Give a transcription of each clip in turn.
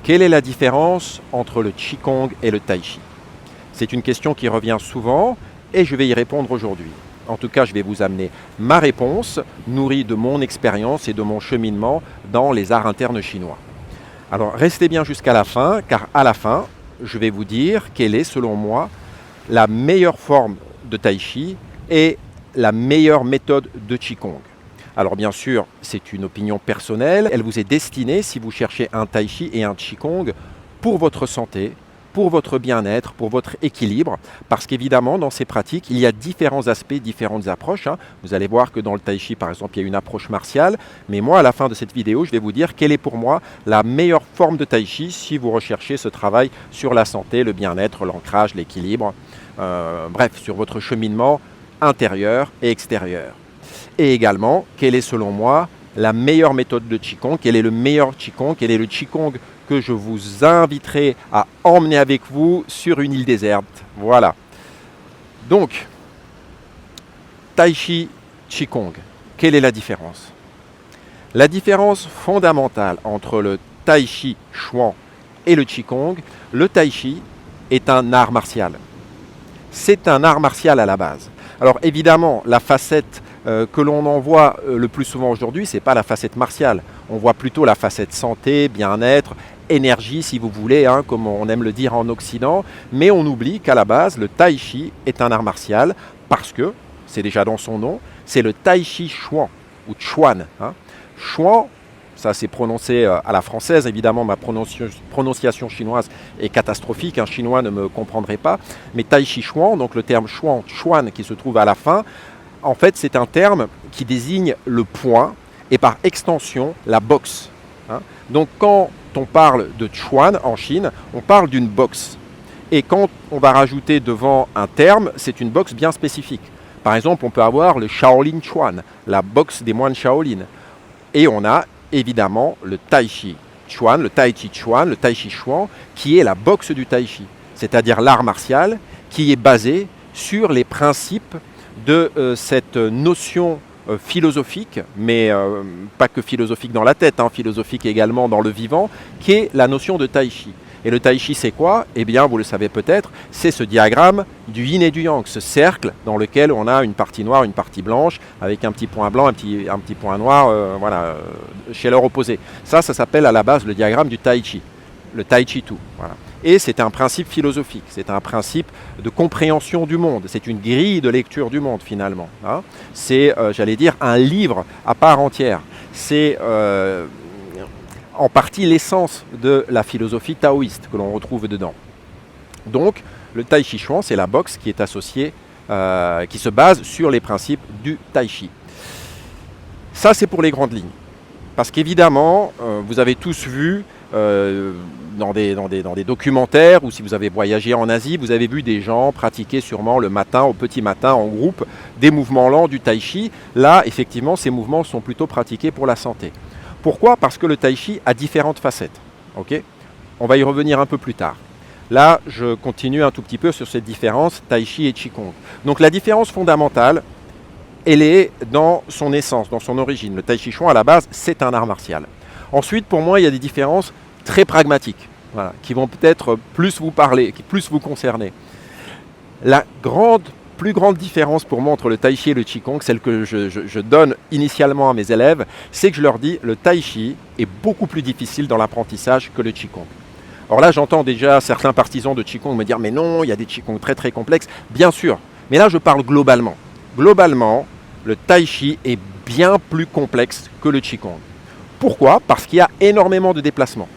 Quelle est la différence entre le Qigong et le Tai Chi? C'est une question qui revient souvent et je vais y répondre aujourd'hui. En tout cas, je vais vous amener ma réponse, nourrie de mon expérience et de mon cheminement dans les arts internes chinois. Alors, restez bien jusqu'à la fin, car à la fin, je vais vous dire quelle est, selon moi, la meilleure forme de Tai Chi et la meilleure méthode de Qigong. Alors bien sûr, c'est une opinion personnelle, elle vous est destinée si vous cherchez un Tai Chi et un Qigong pour votre santé, pour votre bien-être, pour votre équilibre, parce qu'évidemment, dans ces pratiques, il y a différents aspects, différentes approches. Vous allez voir que dans le Tai Chi, par exemple, il y a une approche martiale, mais moi, à la fin de cette vidéo, je vais vous dire quelle est pour moi la meilleure forme de Tai Chi si vous recherchez ce travail sur la santé, le bien-être, l'ancrage, l'équilibre, bref, sur votre cheminement intérieur et extérieur. Et également, quelle est selon moi la meilleure méthode de Qigong, quel est le meilleur Qigong, quel est le Qigong que je vous inviterai à emmener avec vous sur une île déserte. Voilà. Donc, Tai Chi, Qigong, quelle est la différence? La différence fondamentale entre le Tai Chi Chuan et le Qigong, le Tai Chi est un art martial. C'est un art martial à la base. Alors évidemment, la facette que l'on en voit le plus souvent aujourd'hui, ce n'est pas la facette martiale. On voit plutôt la facette santé, bien-être, énergie si vous voulez, comme on aime le dire en Occident. Mais on oublie qu'à la base, le Tai Chi est un art martial parce que, c'est déjà dans son nom, c'est le Tai Chi Chuan ou Chuan. Chuan, ça c'est prononcé à la française, évidemment ma prononciation chinoise est catastrophique, un chinois ne me comprendrait pas. Mais Tai Chi Chuan, donc le terme Chuan, Chuan qui se trouve à la fin, en fait, c'est un terme qui désigne le poing et par extension la boxe. Donc quand on parle de Chuan en Chine, on parle d'une boxe. Et quand on va rajouter devant un terme, c'est une boxe bien spécifique. Par exemple, on peut avoir le Shaolin Chuan, la boxe des moines Shaolin. Et on a évidemment le Tai Chi Chuan, le Tai Chi Chuan, le Tai Chi Chuan, qui est la boxe du Tai Chi. C'est-à-dire l'art martial qui est basé sur les principes de cette notion philosophique, mais pas que philosophique dans la tête, philosophique également dans le vivant, qui est la notion de Tai Chi. Et le Tai Chi, c'est quoi? Eh bien, vous le savez peut-être, c'est ce diagramme du yin et du yang, ce cercle dans lequel on a une partie noire, une partie blanche, avec un petit point blanc, un petit point noir, chez leur opposé. Ça s'appelle à la base le diagramme du Tai Chi, le Tai Chi Tu. Voilà. Et c'est un principe philosophique, c'est un principe de compréhension du monde, c'est une grille de lecture du monde finalement. C'est, j'allais dire, un livre à part entière. C'est en partie l'essence de la philosophie taoïste que l'on retrouve dedans. Donc, le Tai Chi Chuan, c'est la boxe qui est associée, qui se base sur les principes du Tai Chi. Ça, c'est pour les grandes lignes. Parce qu'évidemment, vous avez tous vu dans des documentaires, ou si vous avez voyagé en Asie, vous avez vu des gens pratiquer sûrement le matin, au petit matin, en groupe, des mouvements lents du Tai Chi. Là, effectivement, ces mouvements sont plutôt pratiqués pour la santé. Pourquoi? Parce que le Tai Chi a différentes facettes. On va y revenir un peu plus tard. Là, je continue un tout petit peu sur cette différence Tai Chi et Qigong. Donc la différence fondamentale, elle est dans son essence, dans son origine. Le Tai Chi Chuan, à la base, c'est un art martial. Ensuite, pour moi, il y a des différences très pragmatiques, qui vont peut-être plus vous parler, qui plus vous concerner. La plus grande différence pour moi entre le Tai Chi et le Qigong, celle que je donne initialement à mes élèves, c'est que je leur dis le Tai Chi est beaucoup plus difficile dans l'apprentissage que le Qigong. Alors là, j'entends déjà certains partisans de Qigong me dire mais non, il y a des Qigong très très complexes. Bien sûr, mais là je parle globalement. Globalement, le Tai Chi est bien plus complexe que le Qigong. Pourquoi? Parce qu'il y a énormément de déplacements.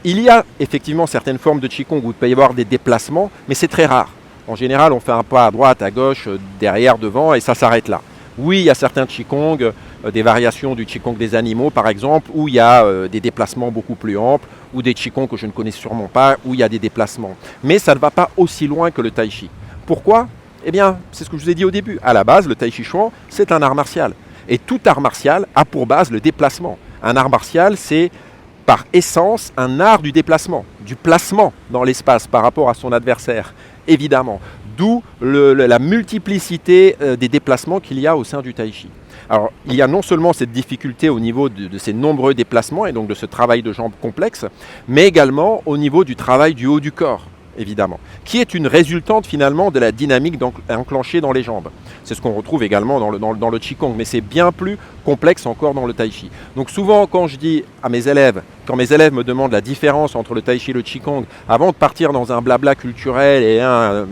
Il y a effectivement certaines formes de Qigong où il peut y avoir des déplacements, mais c'est très rare. En général, on fait un pas à droite, à gauche, derrière, devant, et ça s'arrête là. Oui, il y a certains Qigong, des variations du Qigong des animaux, par exemple, où il y a des déplacements beaucoup plus amples, ou des Qigong que je ne connais sûrement pas, où il y a des déplacements. Mais ça ne va pas aussi loin que le Tai Chi. Pourquoi? Eh bien, c'est ce que je vous ai dit au début. À la base, le Tai Chi Chuan, c'est un art martial. Et tout art martial a pour base le déplacement. Un art martial, c'est par essence un art du déplacement, du placement dans l'espace par rapport à son adversaire, évidemment. D'où la multiplicité des déplacements qu'il y a au sein du Tai Chi. Alors, il y a non seulement cette difficulté au niveau de ces nombreux déplacements et donc de ce travail de jambes complexe, mais également au niveau du travail du haut du corps, évidemment, qui est une résultante finalement de la dynamique enclenchée dans les jambes. C'est ce qu'on retrouve également dans le Qigong, mais c'est bien plus complexe encore dans le Tai Chi. Donc souvent quand je dis à mes élèves, quand mes élèves me demandent la différence entre le Tai Chi et le Qigong, avant de partir dans un blabla culturel et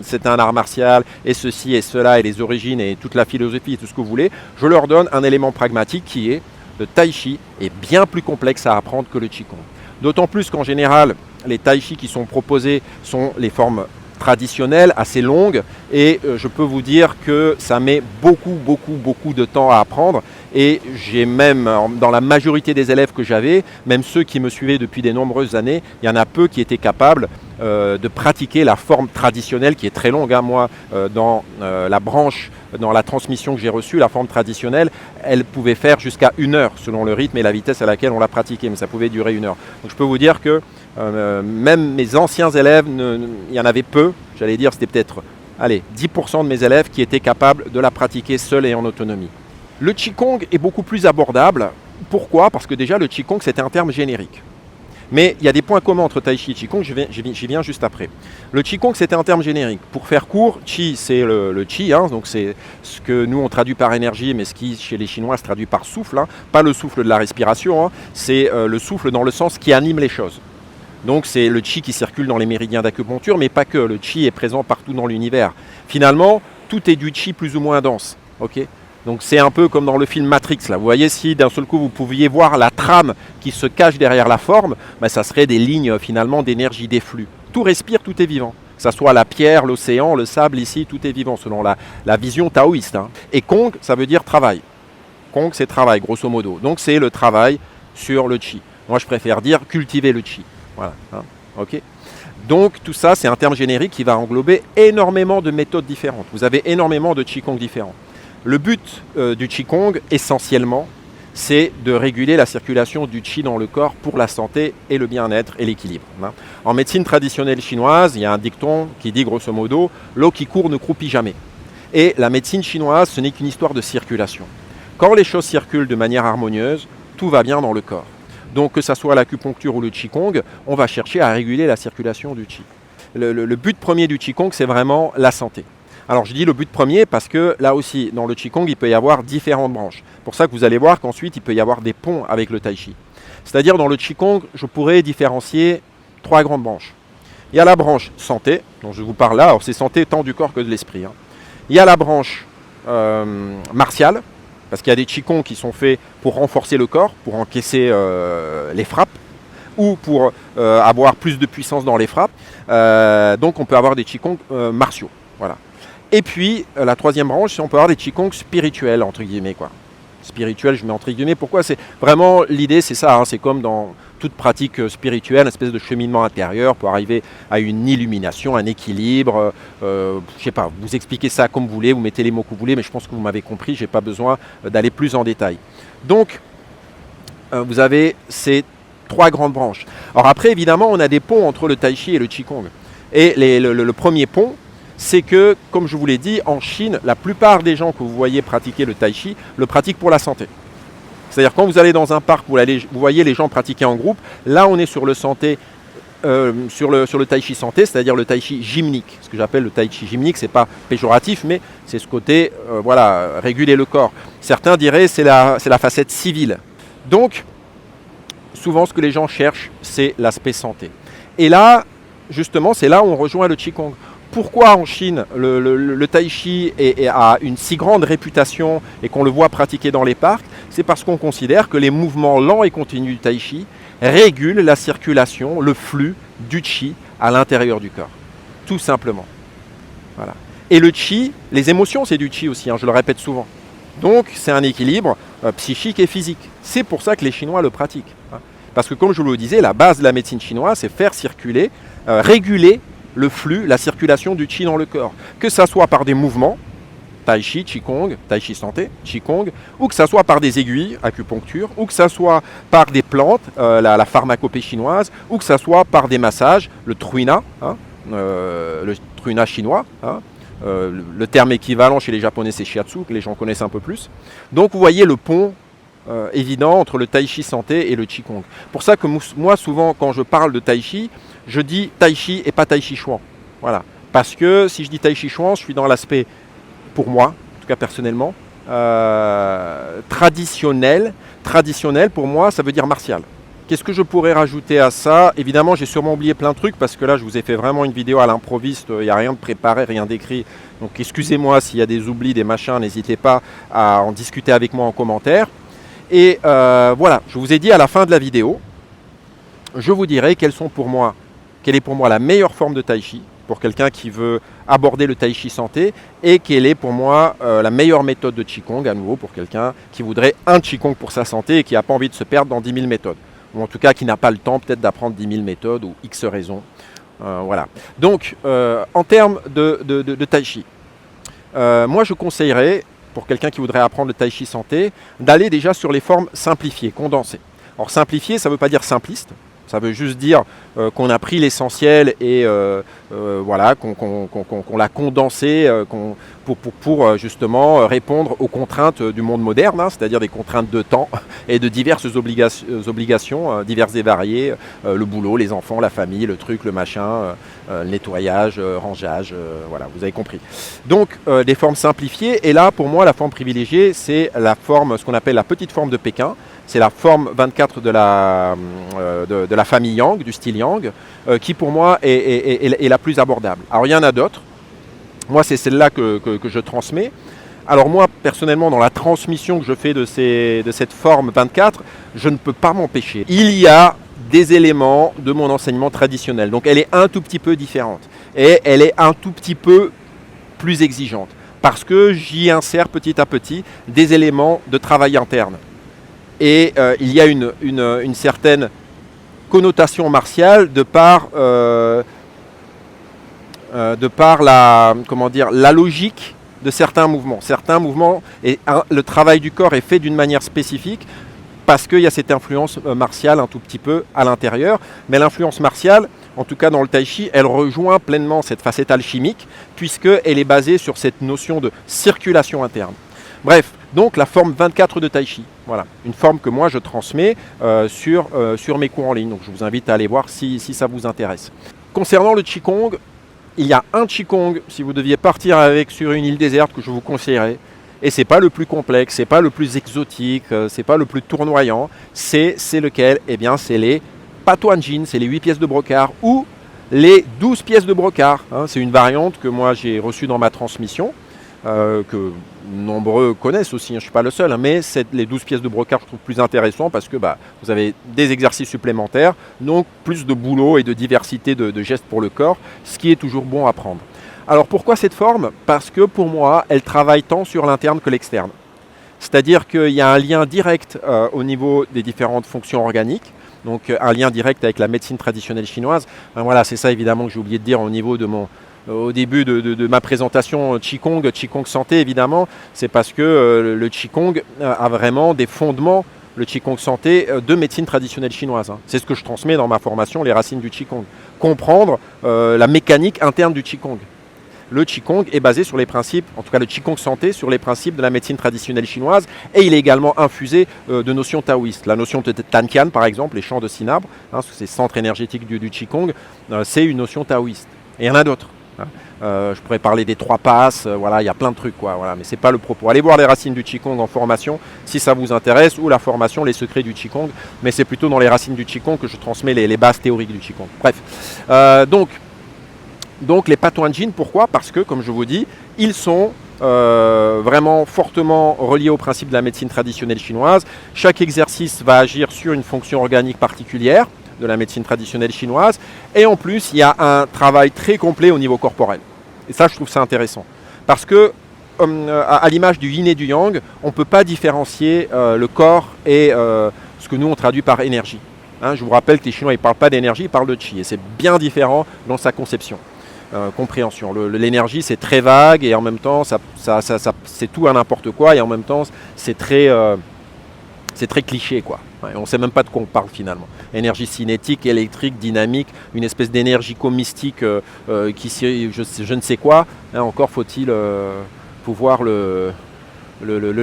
c'est un art martial et ceci et cela et les origines et toute la philosophie et tout ce que vous voulez, je leur donne un élément pragmatique qui est le Tai Chi est bien plus complexe à apprendre que le Qigong. D'autant plus qu'en général, les Tai Chi qui sont proposés sont les formes traditionnelles, assez longues, et je peux vous dire que ça met beaucoup de temps à apprendre. Et j'ai même, dans la majorité des élèves que j'avais, même ceux qui me suivaient depuis de nombreuses années, il y en a peu qui étaient capables de pratiquer la forme traditionnelle qui est très longue. Moi, dans la branche, dans la transmission que j'ai reçue, la forme traditionnelle, elle pouvait faire jusqu'à 1 heure selon le rythme et la vitesse à laquelle on l'a pratiquée, mais ça pouvait durer 1 heure. Donc je peux vous dire que même mes anciens élèves, il y en avait peu, j'allais dire c'était peut-être 10% de mes élèves qui étaient capables de la pratiquer seuls et en autonomie. Le Qigong est beaucoup plus abordable. Pourquoi? Parce que déjà le Qigong c'était un terme générique. Mais il y a des points communs entre Tai Chi et Qigong, j'y viens juste après. Le Qigong c'était un terme générique. Pour faire court, Qi c'est le Qi, donc c'est ce que nous on traduit par énergie, mais ce qui chez les Chinois se traduit par souffle, pas le souffle de la respiration, c'est le souffle dans le sens qui anime les choses. Donc c'est le Qi qui circule dans les méridiens d'acupuncture, mais pas que, le Qi est présent partout dans l'univers. Finalement, tout est du Qi plus ou moins dense, ok ? Donc c'est un peu comme dans le film Matrix, là. Vous voyez, si d'un seul coup vous pouviez voir la trame qui se cache derrière la forme, ça serait des lignes finalement d'énergie, des flux. Tout respire, tout est vivant. Que ce soit la pierre, l'océan, le sable, ici, tout est vivant selon la vision taoïste. Et Kong, ça veut dire travail. Kong, c'est travail, grosso modo. Donc c'est le travail sur le Qi. Moi je préfère dire cultiver le Qi. Voilà, ok. Donc tout ça, c'est un terme générique qui va englober énormément de méthodes différentes. Vous avez énormément de Qigong différents. Le but du Qigong, essentiellement, c'est de réguler la circulation du Qi dans le corps pour la santé et le bien-être et l'équilibre. En médecine traditionnelle chinoise, il y a un dicton qui dit grosso modo « l'eau qui court ne croupit jamais ». Et la médecine chinoise, ce n'est qu'une histoire de circulation. Quand les choses circulent de manière harmonieuse, tout va bien dans le corps. Donc que ce soit l'acupuncture ou le Qigong, on va chercher à réguler la circulation du Qi. Le but premier du Qigong, c'est vraiment la santé. Alors je dis le but premier parce que là aussi, dans le Qigong, il peut y avoir différentes branches. C'est pour ça que vous allez voir qu'ensuite, il peut y avoir des ponts avec le Tai Chi. C'est-à-dire dans le Qigong, je pourrais différencier 3 grandes branches. Il y a la branche santé, dont je vous parle là, alors c'est santé tant du corps que de l'esprit. Il y a la branche martiale, parce qu'il y a des Qigong qui sont faits pour renforcer le corps, pour encaisser les frappes, ou pour avoir plus de puissance dans les frappes. Donc on peut avoir des Qigong martiaux. Voilà. Et puis, la troisième branche, c'est on peut avoir des Qigong spirituels, entre guillemets, quoi. Spirituel, je mets entre guillemets. Pourquoi? C'est vraiment l'idée, c'est ça. C'est comme dans toute pratique spirituelle, une espèce de cheminement intérieur pour arriver à une illumination, un équilibre. Je sais pas, vous expliquez ça comme vous voulez, vous mettez les mots que vous voulez, mais je pense que vous m'avez compris, je n'ai pas besoin d'aller plus en détail. Donc, vous avez ces 3 grandes branches. Alors après, évidemment, on a des ponts entre le Tai Chi et le Qigong. Et le premier pont, c'est que, comme je vous l'ai dit, en Chine, la plupart des gens que vous voyez pratiquer le Tai Chi le pratiquent pour la santé. C'est-à-dire quand vous allez dans un parc, vous voyez les gens pratiquer en groupe, là on est sur le Tai Chi santé, c'est-à-dire le Tai Chi gymnique. Ce que j'appelle le Tai Chi gymnique, c'est pas péjoratif, mais c'est ce côté, réguler le corps. Certains diraient c'est la facette civile. Donc, souvent ce que les gens cherchent, c'est l'aspect santé. Et là, justement, c'est là où on rejoint le Qigong. Pourquoi en Chine le Tai Chi a une si grande réputation et qu'on le voit pratiquer dans les parcs? C'est parce qu'on considère que les mouvements lents et continus du Tai Chi régulent la circulation, le flux du Qi à l'intérieur du corps. Tout simplement. Voilà. Et le Qi, les émotions, c'est du Qi aussi, je le répète souvent. Donc c'est un équilibre psychique et physique. C'est pour ça que les Chinois le pratiquent. Parce que comme je vous le disais, la base de la médecine chinoise, c'est faire circuler, réguler le flux, la circulation du Qi dans le corps. Que ça soit par des mouvements, Tai Chi, Qigong, Tai Chi santé, Qigong, ou que ça soit par des aiguilles, acupuncture, ou que ça soit par des plantes, la pharmacopée chinoise, ou que ça soit par des massages, le truina, le truina chinois, Le terme équivalent chez les Japonais, c'est shiatsu, que les gens connaissent un peu plus. Donc vous voyez le pont évident entre le tai chi santé et le qigong. Pour ça que moi, souvent, quand je parle de tai chi, je dis tai chi et pas tai chi chuan. Voilà. Parce que si je dis tai chi chuan, je suis dans l'aspect, pour moi, en tout cas personnellement, traditionnel. Traditionnel, pour moi, ça veut dire martial. Qu'est-ce que je pourrais rajouter à ça? Évidemment, j'ai sûrement oublié plein de trucs parce que là, je vous ai fait vraiment une vidéo à l'improviste. Il n'y a rien de préparé, rien d'écrit. Donc, excusez-moi s'il y a des oublis, des machins. N'hésitez pas à en discuter avec moi en commentaire. Et voilà, je vous ai dit à la fin de la vidéo, je vous dirai quelle est pour moi la meilleure forme de tai chi pour quelqu'un qui veut aborder le tai chi santé et quelle est pour moi la meilleure méthode de qigong à nouveau pour quelqu'un qui voudrait un qigong pour sa santé et qui n'a pas envie de se perdre dans 10 000 méthodes. Ou en tout cas qui n'a pas le temps peut-être d'apprendre 10 000 méthodes ou X raisons. Voilà. Donc, en termes de tai chi, moi je conseillerais, pour quelqu'un qui voudrait apprendre le tai chi santé, d'aller déjà sur les formes simplifiées, condensées. Alors simplifié, ça ne veut pas dire simpliste, ça veut juste dire qu'on a pris l'essentiel et voilà, qu'on l'a condensé pour justement répondre aux contraintes du monde moderne, hein, c'est-à-dire des contraintes de temps et de diverses obligations diverses et variées, le boulot, les enfants, la famille, le truc, le machin, le nettoyage, rangeage, voilà, vous avez compris. Donc des formes simplifiées, et là pour moi la forme privilégiée c'est la forme, ce qu'on appelle la petite forme de Pékin. C'est la forme 24 de la famille Yang, du style Yang, qui pour moi est la plus abordable. Alors il y en a d'autres. Moi c'est celle-là que je transmets. Alors moi personnellement dans la transmission que je fais de cette forme 24, je ne peux pas m'empêcher. Il y a des éléments de mon enseignement traditionnel. Donc elle est un tout petit peu différente. Et elle est un tout petit peu plus exigeante. Parce que j'y insère petit à petit des éléments de travail interne. Et il y a une certaine connotation martiale de par la logique de certains mouvements. Certains mouvements, le travail du corps est fait d'une manière spécifique parce qu'il y a cette influence martiale un tout petit peu à l'intérieur. Mais l'influence martiale, en tout cas dans le tai chi, elle rejoint pleinement cette facette alchimique puisqu'elle est basée sur cette notion de circulation interne. Bref, donc la forme 24 de tai chi, voilà, une forme que moi je transmets sur mes cours en ligne. Donc je vous invite à aller voir si ça vous intéresse. Concernant le qigong, il y a un qigong, si vous deviez partir avec sur une île déserte, que je vous conseillerais. Et c'est pas le plus complexe, c'est pas le plus exotique, c'est pas le plus tournoyant. C'est lequel? Eh bien c'est les Patuanjin, c'est les 8 pièces de brocart ou les 12 pièces de brocart. Hein. C'est une variante que moi j'ai reçue dans ma transmission. Que nombreux connaissent aussi, hein, je ne suis pas le seul, hein, mais les 12 pièces de brocart je trouve plus intéressant parce que vous avez des exercices supplémentaires, donc plus de boulot et de diversité de gestes pour le corps, ce qui est toujours bon à prendre. Alors pourquoi cette forme? Parce que pour moi, elle travaille tant sur l'interne que l'externe. C'est-à-dire qu'il y a un lien direct au niveau des différentes fonctions organiques, donc un lien direct avec la médecine traditionnelle chinoise. Voilà, c'est ça évidemment que j'ai oublié de dire au niveau de au début de ma présentation Qigong santé évidemment, c'est parce que le Qigong a vraiment des fondements, le Qigong santé, de médecine traditionnelle chinoise. Hein. C'est ce que je transmets dans ma formation, les racines du Qigong. Comprendre la mécanique interne du Qigong. Le Qigong est basé sur les principes, en tout cas le Qigong santé, sur les principes de la médecine traditionnelle chinoise et il est également infusé de notions taoïstes. La notion de Tanqian par exemple, les champs de Cinabre, hein, ces centres énergétiques du Qigong, c'est une notion taoïste. Et il y en a d'autres. Je pourrais parler des 3 passes, voilà, il y a plein de trucs, quoi, voilà, mais ce n'est pas le propos. Allez voir les racines du Qigong en formation si ça vous intéresse, ou la formation Les secrets du Qigong, mais c'est plutôt dans les racines du Qigong que je transmets les bases théoriques du Qigong. Bref, donc les Patuanjin, pourquoi? Parce que, comme je vous dis, ils sont vraiment fortement reliés au principe de la médecine traditionnelle chinoise. Chaque exercice va agir sur une fonction organique particulière de la médecine traditionnelle chinoise, et en plus il y a un travail très complet au niveau corporel, et ça je trouve ça intéressant parce que à l'image du yin et du yang, on ne peut pas différencier le corps et ce que nous on traduit par énergie, hein. Je vous rappelle que les Chinois ils ne parlent pas d'énergie, ils parlent de qi, et c'est bien différent dans sa conception, compréhension. L'énergie c'est très vague et en même temps c'est tout à n'importe quoi, et en même temps c'est très C'est très cliché, quoi. Ouais, on ne sait même pas de quoi on parle finalement. Énergie cinétique, électrique, dynamique, une espèce d'énergie mystique je ne sais quoi. Hein, encore faut-il pouvoir le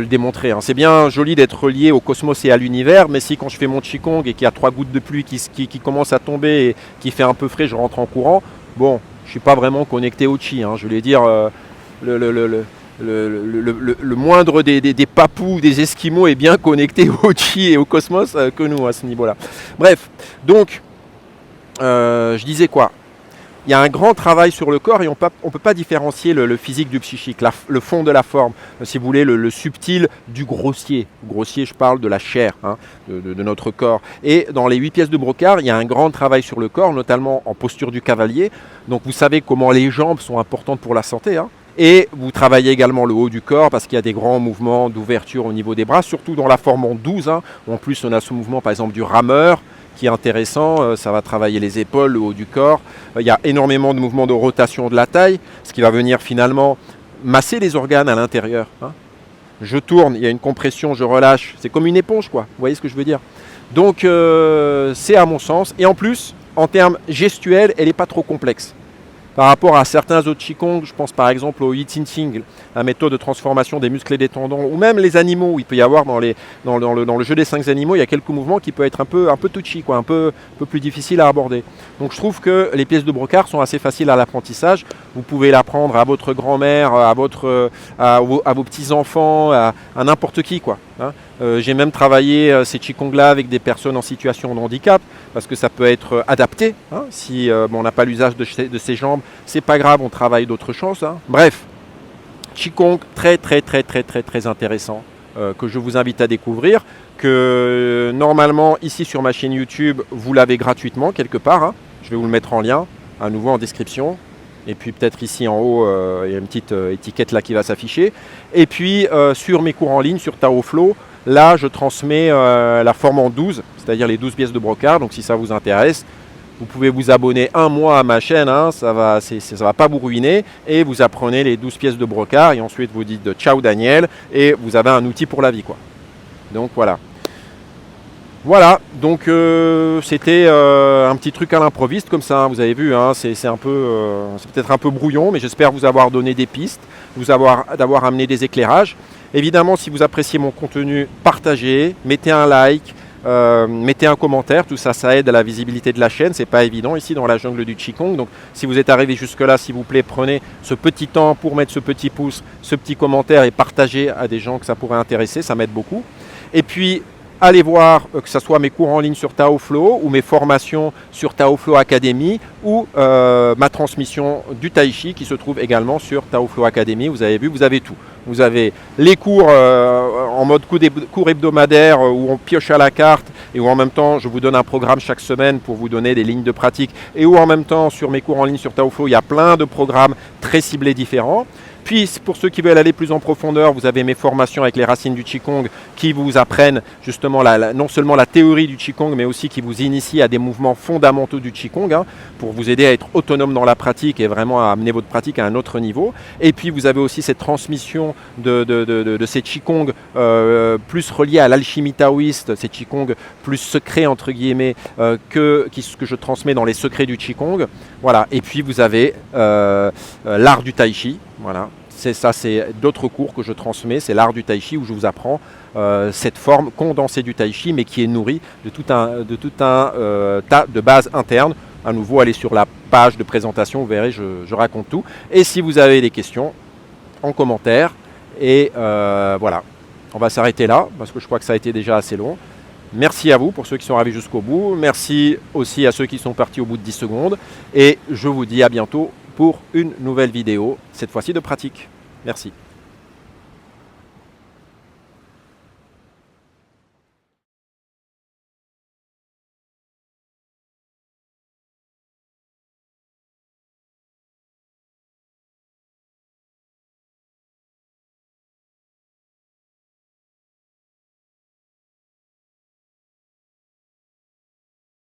démontrer. Hein. C'est bien joli d'être relié au cosmos et à l'univers, mais si quand je fais mon Qigong et qu'il y a 3 gouttes de pluie qui commencent à tomber et qui fait un peu frais, je rentre en courant, bon, je ne suis pas vraiment connecté au Qi. Hein. Je voulais dire, le moindre des papous, des esquimaux est bien connecté au Qi et au cosmos que nous à ce niveau-là. Bref, donc, je disais quoi ? Il y a un grand travail sur le corps et on ne peut pas différencier le physique du psychique, le fond de la forme, si vous voulez, le subtil du grossier. Grossier, je parle de la chair, hein, de notre corps. Et dans les 8 pièces de Brocard, il y a un grand travail sur le corps, notamment en posture du cavalier. Donc vous savez comment les jambes sont importantes pour la santé. Hein. Et vous travaillez également le haut du corps parce qu'il y a des grands mouvements d'ouverture au niveau des bras, surtout dans la forme en 12. Hein. En plus, on a ce mouvement par exemple du rameur, qui est intéressant, ça va travailler les épaules, le haut du corps. Il y a énormément de mouvements de rotation de la taille, ce qui va venir finalement masser les organes à l'intérieur. Hein. Je tourne, il y a une compression, je relâche. C'est comme une éponge, quoi. Vous voyez ce que je veux dire? Donc, c'est à mon sens. Et en plus, en termes gestuels, elle n'est pas trop complexe. Par rapport à certains autres Qigong, je pense par exemple au Yi Qing, la méthode de transformation des muscles et des tendons, ou même les animaux. Il peut y avoir dans le jeu des 5 animaux, il y a quelques mouvements qui peuvent être un peu touchy, quoi, un peu plus difficiles à aborder. Donc je trouve que les pièces de Brocard sont assez faciles à l'apprentissage. Vous pouvez l'apprendre à votre grand-mère, à vos petits-enfants, à n'importe qui, quoi. Hein. J'ai même travaillé ces Qigong-là avec des personnes en situation de handicap, parce que ça peut être adapté. Hein, si on n'a pas l'usage de ses jambes, c'est pas grave, on travaille d'autres choses. Hein. Bref, Qigong très intéressant, que je vous invite à découvrir, que normalement ici sur ma chaîne YouTube, vous l'avez gratuitement quelque part. Hein. Je vais vous le mettre en lien, à nouveau en description. Et puis peut-être ici en haut, il y a une petite étiquette là qui va s'afficher. Et puis sur mes cours en ligne, sur TaoFlow, là je transmets la forme en 12, c'est-à-dire les 12 pièces de Brocard. Donc si ça vous intéresse, vous pouvez vous abonner un mois à ma chaîne, hein, ça va pas vous ruiner. Et vous apprenez les 12 pièces de Brocard et ensuite vous dites ciao Daniel et vous avez un outil pour la vie, quoi. Donc voilà. Voilà, donc c'était un petit truc à l'improviste comme ça, hein, vous avez vu, hein, c'est peut-être un peu brouillon, mais j'espère vous avoir donné des pistes, d'avoir amené des éclairages. Évidemment, si vous appréciez mon contenu, partagez, mettez un like, mettez un commentaire, tout ça, ça aide à la visibilité de la chaîne, c'est pas évident ici dans la jungle du Qigong. Donc si vous êtes arrivé jusque là, s'il vous plaît, prenez ce petit temps pour mettre ce petit pouce, ce petit commentaire et partagez à des gens que ça pourrait intéresser, ça m'aide beaucoup. Et puis, allez voir que ce soit mes cours en ligne sur TaoFlow ou mes formations sur TaoFlow Academy ou ma transmission du Tai Chi qui se trouve également sur TaoFlow Academy. Vous avez vu, vous avez tout. Vous avez les cours en mode cours hebdomadaire où on pioche à la carte et où en même temps je vous donne un programme chaque semaine pour vous donner des lignes de pratique et où en même temps sur mes cours en ligne sur TaoFlow il y a plein de programmes très ciblés différents. Puis pour ceux qui veulent aller plus en profondeur, vous avez mes formations avec les racines du Qigong qui vous apprennent justement non seulement la théorie du Qigong, mais aussi qui vous initient à des mouvements fondamentaux du Qigong, hein, pour vous aider à être autonome dans la pratique et vraiment à amener votre pratique à un autre niveau. Et puis vous avez aussi cette transmission de ces Qigong plus reliés à l'alchimie taoïste, ces Qigong plus secrets entre guillemets que je transmets dans les secrets du Qigong. Voilà. Et puis vous avez l'art du Tai Chi. Voilà, c'est d'autres cours que je transmets, c'est l'art du Tai Chi où je vous apprends cette forme condensée du Tai Chi mais qui est nourrie de tout un tas de bases internes. À nouveau, allez sur la page de présentation, vous verrez, je raconte tout. Et si vous avez des questions, en commentaire. Et voilà, on va s'arrêter là parce que je crois que ça a été déjà assez long. Merci à vous pour ceux qui sont arrivés jusqu'au bout. Merci aussi à ceux qui sont partis au bout de 10 secondes. Et je vous dis à bientôt pour une nouvelle vidéo, cette fois-ci de pratique. Merci.